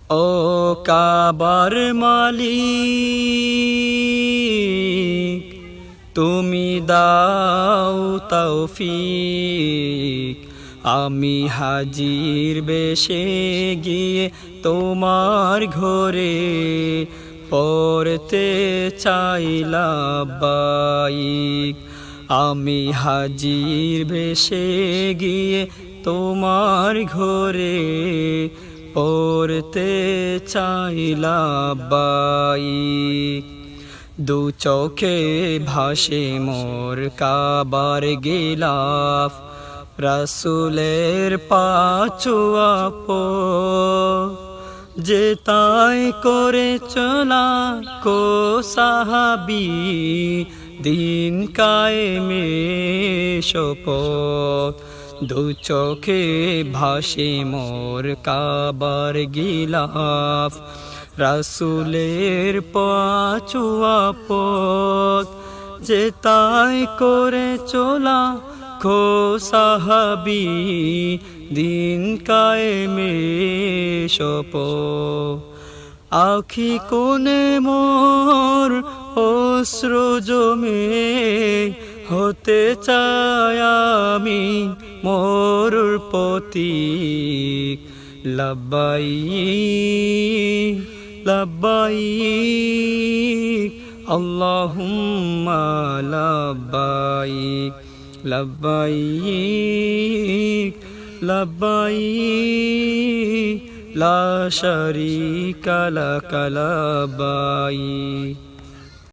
ও কাবার মালিক, তুমি দাও তৌফিক, আমি হাজির বেশে গিয়ে তোমার ঘরে পড়তে চাই লাব্বাইক। আমি হাজির বেশে গিয়ে তোমার ঘরে পড়তে চাই লাব্বাইক। দু চোখে ভাসে মোর কাবার গিলাফ, রাসূলের পাচুয়া যে তাই করে চলা কো সাহাবী, দিন কায়েমে শপথ। দু চোখে ভাসে মোর কাবার গিলাফ, রাসূলের পাচুয়া যে তাই করে চলা খো সাহাবী, দিন কায়েমে শপথ। আখি কোণে মোর অশ্রু জমে, হতে চাই আমি মোরুর প্রতীক। লাব্বাইক লাব্বাইক আল্লাহুম্মা লাব্বাইক, লাব্বাইক লাব্বাইক লা শারীকা লাক লাব্বাইক।